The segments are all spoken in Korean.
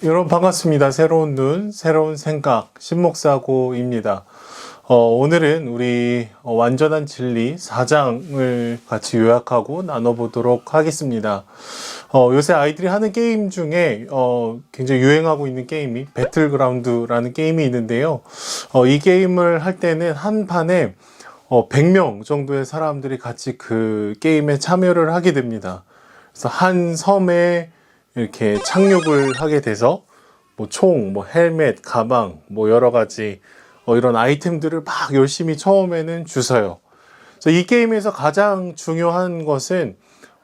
여러분 반갑습니다. 새로운 눈, 새로운 생각, 신목사고입니다. 오늘은 우리 완전한 진리 4장을 같이 요약하고 나눠보도록 하겠습니다. 요새 아이들이 하는 게임 중에 굉장히 유행하고 있는 게임이 배틀그라운드라는 게임이 있는데요. 이 게임을 할 때는 한 판에 100명 정도의 사람들이 같이 그 게임에 참여를 하게 됩니다. 그래서 한 섬에 이렇게 착륙을 하게 돼서 뭐 총, 뭐 헬멧, 가방, 뭐 여러 가지 이런 아이템들을 막 열심히 처음에는 주워요. 그래서 이 게임에서 가장 중요한 것은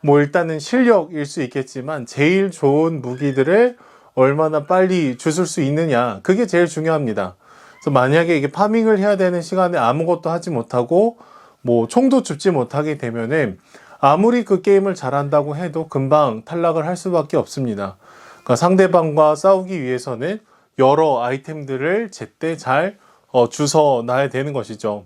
뭐 일단은 실력일 수 있겠지만 제일 좋은 무기들을 얼마나 빨리 주술 수 있느냐, 그게 제일 중요합니다. 그래서 만약에 이게 파밍을 해야 되는 시간에 아무것도 하지 못하고 뭐 총도 줍지 못하게 되면은 아무리 그 게임을 잘한다고 해도 금방 탈락을 할 수밖에 없습니다. 그러니까 상대방과 싸우기 위해서는 여러 아이템들을 제때 잘 주워 놔야 되는 것이죠.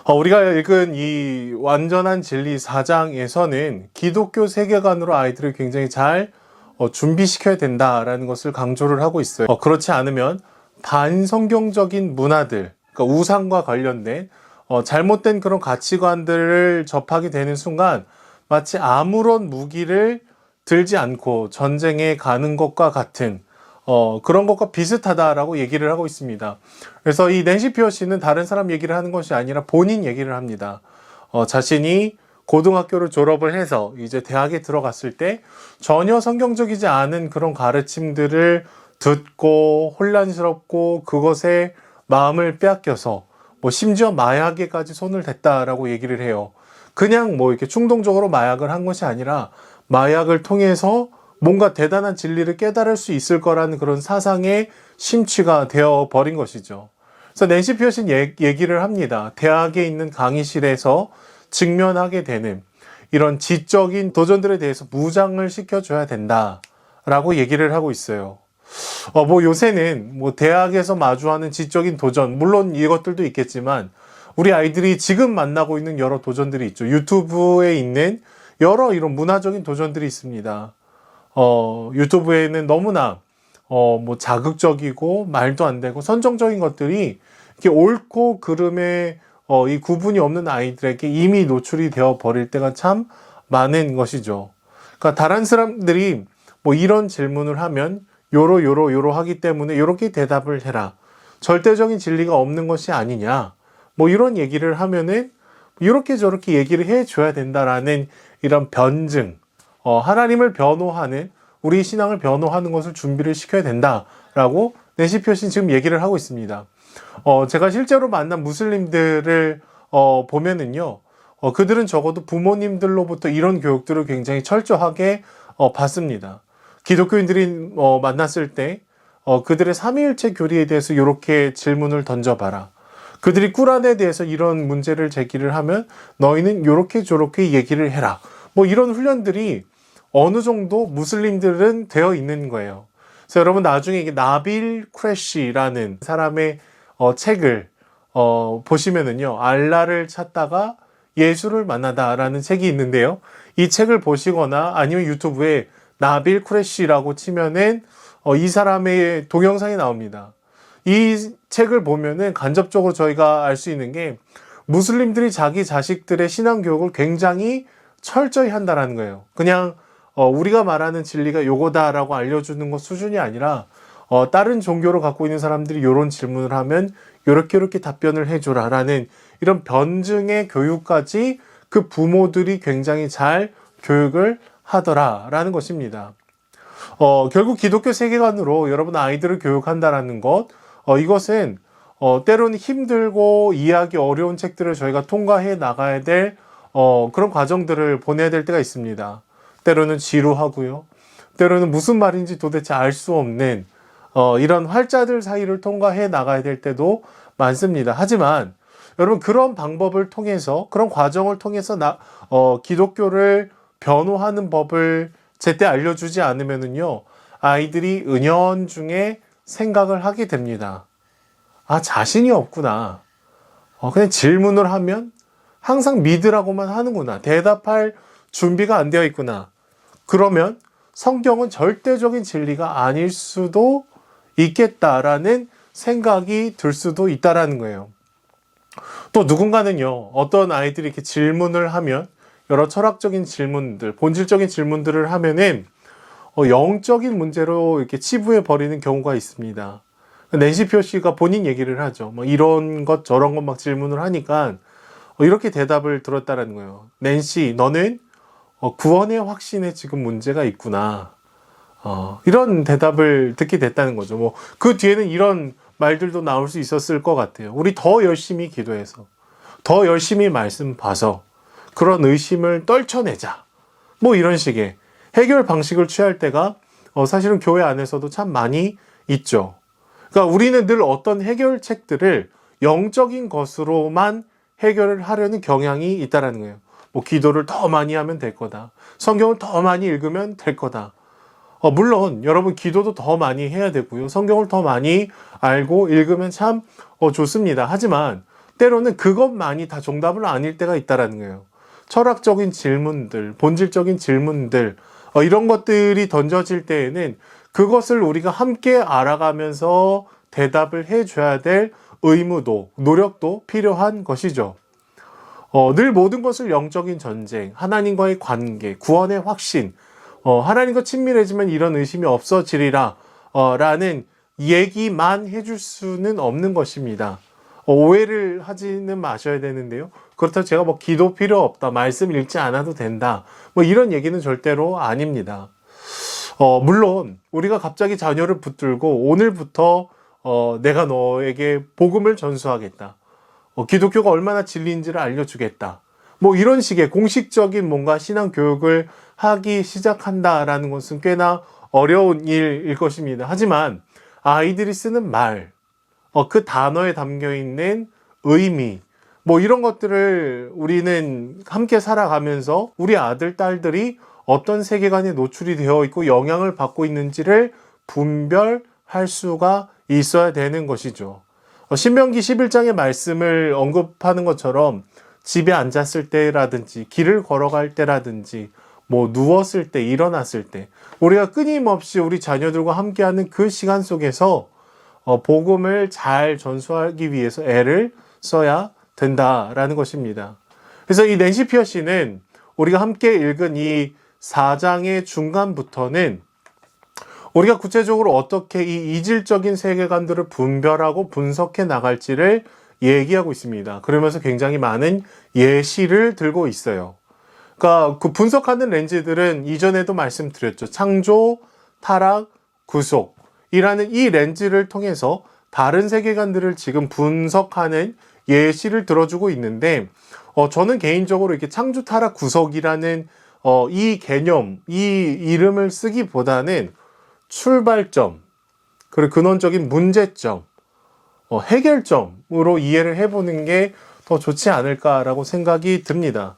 우리가 읽은 이 완전한 진리 4장에서는 기독교 세계관으로 아이들을 굉장히 잘 준비시켜야 된다라는 것을 강조를 하고 있어요. 그렇지 않으면 반성경적인 문화들, 그러니까 우상과 관련된 잘못된 그런 가치관들을 접하게 되는 순간 마치 아무런 무기를 들지 않고 전쟁에 가는 것과 같은 그런 것과 비슷하다라고 얘기를 하고 있습니다. 그래서 이 낸시 피어시는 다른 사람 얘기를 하는 것이 아니라 본인 얘기를 합니다. 자신이 고등학교를 졸업을 해서 이제 대학에 들어갔을 때 전혀 성경적이지 않은 그런 가르침들을 듣고 혼란스럽고 그것에 마음을 빼앗겨서 뭐 심지어 마약에까지 손을 댔다라고 얘기를 해요. 그냥 뭐 이렇게 충동적으로 마약을 한 것이 아니라 마약을 통해서 뭔가 대단한 진리를 깨달을 수 있을 거라는 그런 사상의 심취가 되어 버린 것이죠. 그래서 낸시 피어신 얘기를 합니다. 대학에 있는 강의실에서 직면하게 되는 이런 지적인 도전들에 대해서 무장을 시켜줘야 된다라고 얘기를 하고 있어요. 뭐 요새는 뭐 대학에서 마주하는 지적인 도전, 물론 이것들도 있겠지만 우리 아이들이 지금 만나고 있는 여러 도전들이 있죠. 유튜브에 있는 여러 이런 문화적인 도전들이 있습니다. 유튜브에는 너무나 뭐 자극적이고 말도 안 되고 선정적인 것들이 이렇게 옳고 그름의 이 구분이 없는 아이들에게 이미 노출이 되어 버릴 때가 참 많은 것이죠. 그러니까 다른 사람들이 뭐 이런 질문을 하면 요로 하기 때문에 요렇게 대답을 해라. 절대적인 진리가 없는 것이 아니냐. 뭐 이런 얘기를 하면은 이렇게 저렇게 얘기를 해줘야 된다라는 이런 변증, 하나님을 변호하는, 우리 신앙을 변호하는 것을 준비를 시켜야 된다라고 낸시 피어신 지금 얘기를 하고 있습니다. 제가 실제로 만난 무슬림들을 보면은요, 그들은 적어도 부모님들로부터 이런 교육들을 굉장히 철저하게 받습니다. 기독교인들이 만났을 때 그들의 삼위일체 교리에 대해서 이렇게 질문을 던져봐라. 그들이 꾸란에 대해서 이런 문제를 제기를 하면 너희는 이렇게 저렇게 얘기를 해라. 뭐 이런 훈련들이 어느 정도 무슬림들은 되어 있는 거예요. 그래서 여러분 나중에 이게 나빌 쿠레시라는 사람의 책을 보시면은요, 알라를 찾다가 예수를 만나다라는 책이 있는데요. 이 책을 보시거나 아니면 유튜브에 나빌 쿠레시라고 치면은 이 사람의 동영상이 나옵니다. 이 책을 보면은 간접적으로 저희가 알 수 있는 게 무슬림들이 자기 자식들의 신앙 교육을 굉장히 철저히 한다라는 거예요. 그냥 우리가 말하는 진리가 요거다라고 알려주는 것 수준이 아니라 다른 종교를 갖고 있는 사람들이 이런 질문을 하면 요렇게 답변을 해줘라라는 이런 변증의 교육까지 그 부모들이 굉장히 잘 교육을 하더라라는 것입니다. 결국 기독교 세계관으로 여러분 아이들을 교육한다라는 것, 이것은 때로는 힘들고 이해하기 어려운 책들을 저희가 통과해 나가야 될 그런 과정들을 보내야 될 때가 있습니다. 때로는 지루하고요. 때로는 무슨 말인지 도대체 알 수 없는 이런 활자들 사이를 통과해 나가야 될 때도 많습니다. 하지만 여러분 그런 방법을 통해서, 그런 과정을 통해서 기독교를 변호하는 법을 제때 알려주지 않으면은요, 아이들이 은연중에 생각을 하게 됩니다. 아, 자신이 없구나. 그냥 질문을 하면 항상 믿으라고만 하는구나. 대답할 준비가 안 되어 있구나. 그러면 성경은 절대적인 진리가 아닐 수도 있겠다라는 생각이 들 수도 있다라는 거예요. 또 누군가는요, 어떤 아이들이 이렇게 질문을 하면, 여러 철학적인 질문들, 본질적인 질문들을 하면은 영적인 문제로 이렇게 치부해 버리는 경우가 있습니다. 낸시 피어시가 본인 얘기를 하죠. 뭐 이런 것 저런 것 막 질문을 하니까 이렇게 대답을 들었다라는 거예요. 낸시, 너는 구원의 확신에 지금 문제가 있구나. 이런 대답을 듣게 됐다는 거죠. 뭐 그 뒤에는 이런 말들도 나올 수 있었을 것 같아요. 우리 더 열심히 기도해서, 더 열심히 말씀 봐서 그런 의심을 떨쳐내자. 뭐 이런 식의 해결 방식을 취할 때가 사실은 교회 안에서도 참 많이 있죠. 그러니까 우리는 늘 어떤 해결책들을 영적인 것으로만 해결을 하려는 경향이 있다라는 거예요. 뭐 기도를 더 많이 하면 될 거다. 성경을 더 많이 읽으면 될 거다. 물론 여러분 기도도 더 많이 해야 되고요. 성경을 더 많이 알고 읽으면 참 좋습니다. 하지만 때로는 그것만이 다 정답은 아닐 때가 있다라는 거예요. 철학적인 질문들, 본질적인 질문들 이런 것들이 던져질 때에는 그것을 우리가 함께 알아가면서 대답을 해줘야 될 의무도, 노력도 필요한 것이죠. 늘 모든 것을 영적인 전쟁, 하나님과의 관계, 구원의 확신, 하나님과 친밀해지면 이런 의심이 없어지리라 라는 얘기만 해줄 수는 없는 것입니다. 오해를 하지는 마셔야 되는데요. 그렇다고 제가 뭐 기도 필요 없다, 말씀 읽지 않아도 된다, 뭐 이런 얘기는 절대로 아닙니다. 물론 우리가 갑자기 자녀를 붙들고 오늘부터 내가 너에게 복음을 전수하겠다, 기독교가 얼마나 진리인지를 알려주겠다, 뭐 이런 식의 공식적인 뭔가 신앙 교육을 하기 시작한다라는 것은 꽤나 어려운 일일 것입니다. 하지만 아이들이 쓰는 말, 그 단어에 담겨 있는 의미, 뭐 이런 것들을 우리는 함께 살아가면서 우리 아들, 딸들이 어떤 세계관에 노출이 되어 있고 영향을 받고 있는지를 분별할 수가 있어야 되는 것이죠. 신명기 11장의 말씀을 언급하는 것처럼 집에 앉았을 때라든지 길을 걸어갈 때라든지 뭐 누웠을 때, 일어났을 때 우리가 끊임없이 우리 자녀들과 함께하는 그 시간 속에서 복음을 잘 전수하기 위해서 애를 써야 된다라는 것입니다. 그래서 이 낸시 피어시는 우리가 함께 읽은 이 4장의 중간부터는 우리가 구체적으로 어떻게 이 이질적인 세계관들을 분별하고 분석해 나갈지를 얘기하고 있습니다. 그러면서 굉장히 많은 예시를 들고 있어요. 그러니까 그 분석하는 렌즈들은 이전에도 말씀드렸죠. 창조, 타락, 구속이라는 이 렌즈를 통해서 다른 세계관들을 지금 분석하는 예시를 들어주고 있는데, 저는 개인적으로 이렇게 창조, 타락, 구속이라는 이 개념, 이 이름을 쓰기보다는 출발점, 그리고 근원적인 문제점, 해결점으로 이해를 해보는 게 더 좋지 않을까라고 생각이 듭니다.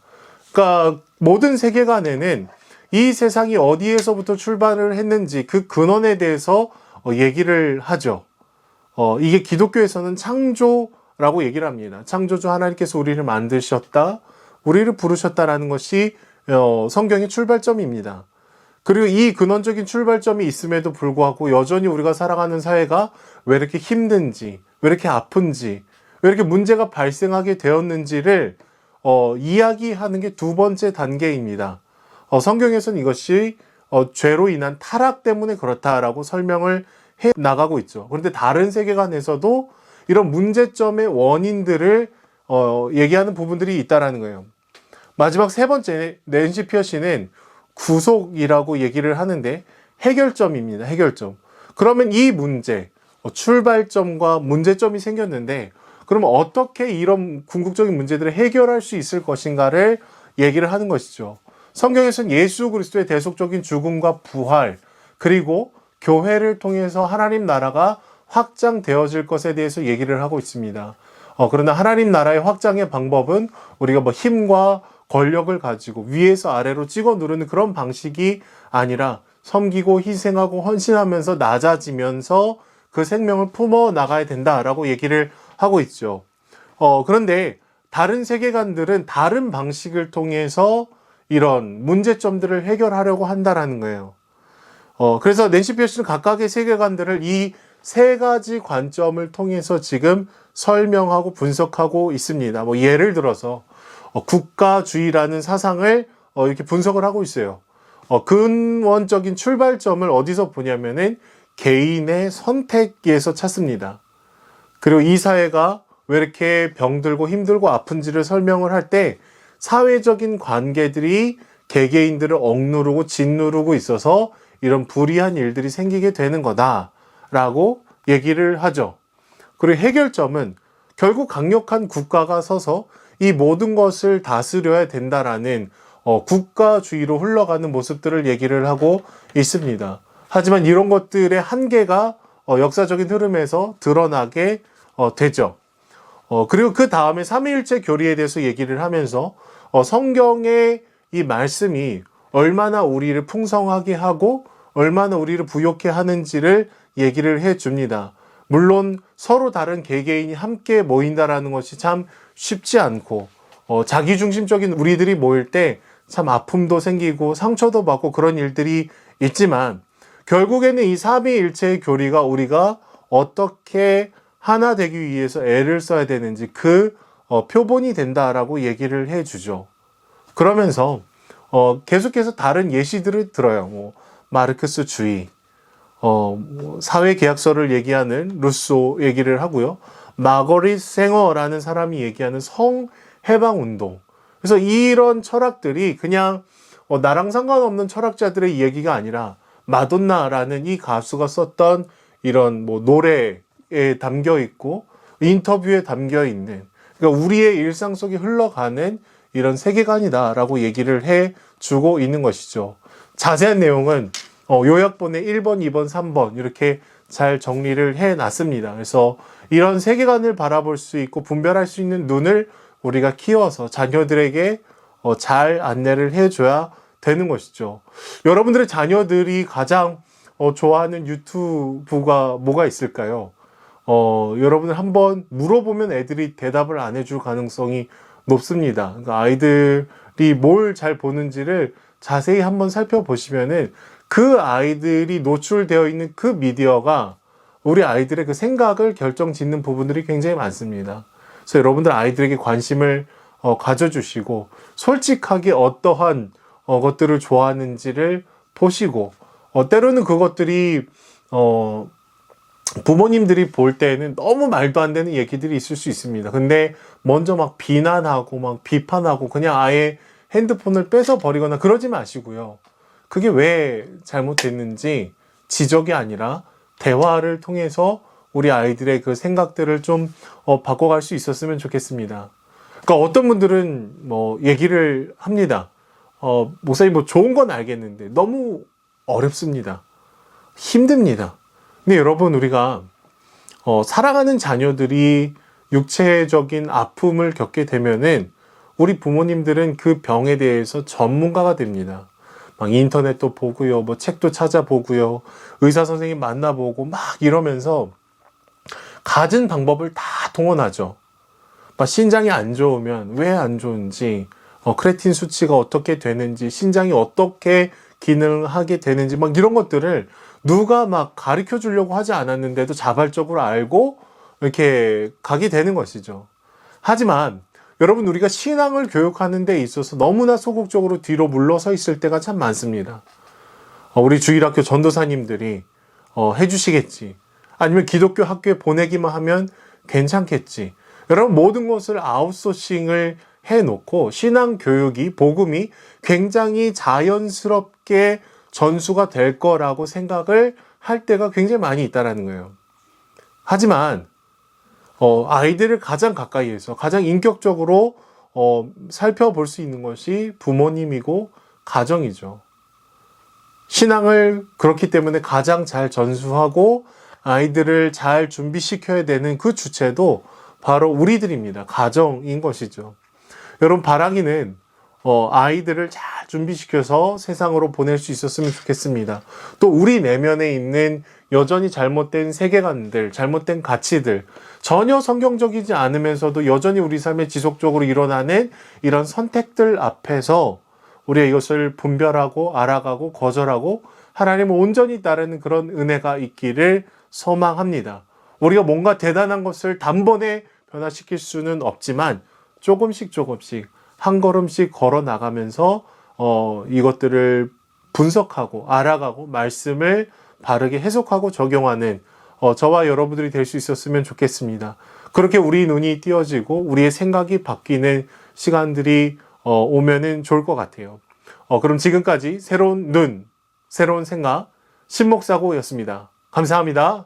그러니까 모든 세계관에는 이 세상이 어디에서부터 출발을 했는지 그 근원에 대해서 얘기를 하죠. 이게 기독교에서는 창조라고 얘기를 합니다. 창조주 하나님께서 우리를 만드셨다, 우리를 부르셨다라는 것이 성경의 출발점입니다. 그리고 이 근원적인 출발점이 있음에도 불구하고 여전히 우리가 살아가는 사회가 왜 이렇게 힘든지, 왜 이렇게 아픈지, 왜 이렇게 문제가 발생하게 되었는지를 이야기하는 게 두 번째 단계입니다. 성경에서는 이것이 죄로 인한 타락 때문에 그렇다라고 설명을 해 나가고 있죠. 그런데 다른 세계관에서도 이런 문제점의 원인들을 얘기하는 부분들이 있다라는 거예요. 마지막 세 번째, 낸시 피어시는 구속이라고 얘기를 하는데 해결점입니다. 해결점. 그러면 이 문제, 출발점과 문제점이 생겼는데 그러면 어떻게 이런 궁극적인 문제들을 해결할 수 있을 것인가를 얘기를 하는 것이죠. 성경에서는 예수 그리스도의 대속적인 죽음과 부활, 그리고 교회를 통해서 하나님 나라가 확장되어질 것에 대해서 얘기를 하고 있습니다. 그러나 하나님 나라의 확장의 방법은 우리가 뭐 힘과 권력을 가지고 위에서 아래로 찍어 누르는 그런 방식이 아니라 섬기고 희생하고 헌신하면서 낮아지면서 그 생명을 품어 나가야 된다라고 얘기를 하고 있죠. 그런데 다른 세계관들은 다른 방식을 통해서 이런 문제점들을 해결하려고 한다라는 거예요. 그래서 낸시 피어스는 각각의 세계관들을 이 세 가지 관점을 통해서 지금 설명하고 분석하고 있습니다. 뭐 예를 들어서 국가주의라는 사상을 이렇게 분석을 하고 있어요. 근원적인 출발점을 어디서 보냐면은 개인의 선택에서 찾습니다. 그리고 이 사회가 왜 이렇게 병들고 힘들고 아픈지를 설명을 할 때 사회적인 관계들이 개개인들을 억누르고 짓누르고 있어서 이런 불이한 일들이 생기게 되는 거다라고 얘기를 하죠. 그리고 해결점은 결국 강력한 국가가 서서 이 모든 것을 다스려야 된다라는 국가주의로 흘러가는 모습들을 얘기를 하고 있습니다. 하지만 이런 것들의 한계가 역사적인 흐름에서 드러나게 되죠. 그리고 그 다음에 삼위일체 교리에 대해서 얘기를 하면서 성경의 이 말씀이 얼마나 우리를 풍성하게 하고 얼마나 우리를 부욕해 하는지를 얘기를 해 줍니다. 물론 서로 다른 개개인이 함께 모인다라는 것이 참 쉽지 않고 자기중심적인 우리들이 모일 때 참 아픔도 생기고 상처도 받고 그런 일들이 있지만 결국에는 이 삼위일체의 교리가 우리가 어떻게 하나 되기 위해서 애를 써야 되는지 그 표본이 된다라고 얘기를 해주죠. 그러면서 계속해서 다른 예시들을 들어요. 뭐 마르크스주의, 사회계약서를 얘기하는 루소 얘기를 하고요. 마거릿 생어라는 사람이 얘기하는 성해방운동. 그래서 이런 철학들이 그냥 나랑 상관없는 철학자들의 얘기가 아니라 마돈나라는 이 가수가 썼던 이런 뭐 노래에 담겨 있고 인터뷰에 담겨 있는, 그러니까 우리의 일상 속에 흘러가는 이런 세계관이다라고 얘기를 해 주고 있는 것이죠. 자세한 내용은 요약본에 1번, 2번, 3번 이렇게 잘 정리를 해 놨습니다. 그래서 이런 세계관을 바라볼 수 있고 분별할 수 있는 눈을 우리가 키워서 자녀들에게 잘 안내를 해줘야 되는 것이죠. 여러분들의 자녀들이 가장 좋아하는 유튜브가 뭐가 있을까요? 여러분들 한번 물어보면 애들이 대답을 안 해줄 가능성이 높습니다. 그러니까 아이들이 뭘 잘 보는지를 자세히 한번 살펴보시면은 그 아이들이 노출되어 있는 그 미디어가 우리 아이들의 그 생각을 결정짓는 부분들이 굉장히 많습니다. 그래서 여러분들 아이들에게 관심을 가져주시고 솔직하게 어떠한 것들을 좋아하는지를 보시고 때로는 그것들이 부모님들이 볼 때는 너무 말도 안 되는 얘기들이 있을 수 있습니다. 근데 먼저 막 비난하고 막 비판하고 그냥 아예 핸드폰을 뺏어 버리거나 그러지 마시고요. 그게 왜 잘못됐는지 지적이 아니라 대화를 통해서 우리 아이들의 그 생각들을 좀 바꿔갈 수 있었으면 좋겠습니다. 그러니까 어떤 분들은 뭐 얘기를 합니다. 목사님 뭐 좋은 건 알겠는데 너무 어렵습니다. 힘듭니다. 근데 여러분 우리가 사랑하는 자녀들이 육체적인 아픔을 겪게 되면은 우리 부모님들은 그 병에 대해서 전문가가 됩니다. 막 인터넷도 보고요, 뭐 책도 찾아보고요, 의사 선생님 만나보고 막 이러면서 갖은 방법을 다 동원하죠. 막 신장이 안 좋으면 왜 안 좋은지, 크레틴 수치가 어떻게 되는지, 신장이 어떻게 기능하게 되는지 막 이런 것들을 누가 막 가르쳐 주려고 하지 않았는데도 자발적으로 알고 이렇게 가게 되는 것이죠. 하지만 여러분 우리가 신앙을 교육하는 데 있어서 너무나 소극적으로 뒤로 물러서 있을 때가 참 많습니다. 우리 주일학교 전도사님들이 해주시겠지. 아니면 기독교 학교에 보내기만 하면 괜찮겠지. 여러분 모든 것을 아웃소싱을 해놓고 신앙 교육이 복음이 굉장히 자연스럽게 전수가 될 거라고 생각을 할 때가 굉장히 많이 있다는 거예요. 하지만 아이들을 가장 가까이에서 가장 인격적으로 살펴볼 수 있는 것이 부모님이고 가정이죠. 신앙을 그렇기 때문에 가장 잘 전수하고 아이들을 잘 준비시켜야 되는 그 주체도 바로 우리들입니다. 가정인 것이죠. 여러분 바라기는 아이들을 잘 준비시켜서 세상으로 보낼 수 있었으면 좋겠습니다. 또 우리 내면에 있는 여전히 잘못된 세계관들, 잘못된 가치들, 전혀 성경적이지 않으면서도 여전히 우리 삶에 지속적으로 일어나는 이런 선택들 앞에서 우리가 이것을 분별하고 알아가고 거절하고 하나님을 온전히 따르는 그런 은혜가 있기를 소망합니다. 우리가 뭔가 대단한 것을 단번에 변화시킬 수는 없지만 조금씩 한 걸음씩 걸어 나가면서 이것들을 분석하고 알아가고 말씀을 바르게 해석하고 적용하는 저와 여러분들이 될 수 있었으면 좋겠습니다. 그렇게 우리 눈이 띄어지고 우리의 생각이 바뀌는 시간들이 오면은 좋을 것 같아요. 그럼 지금까지 새로운 눈, 새로운 생각, 신목사고였습니다. 감사합니다.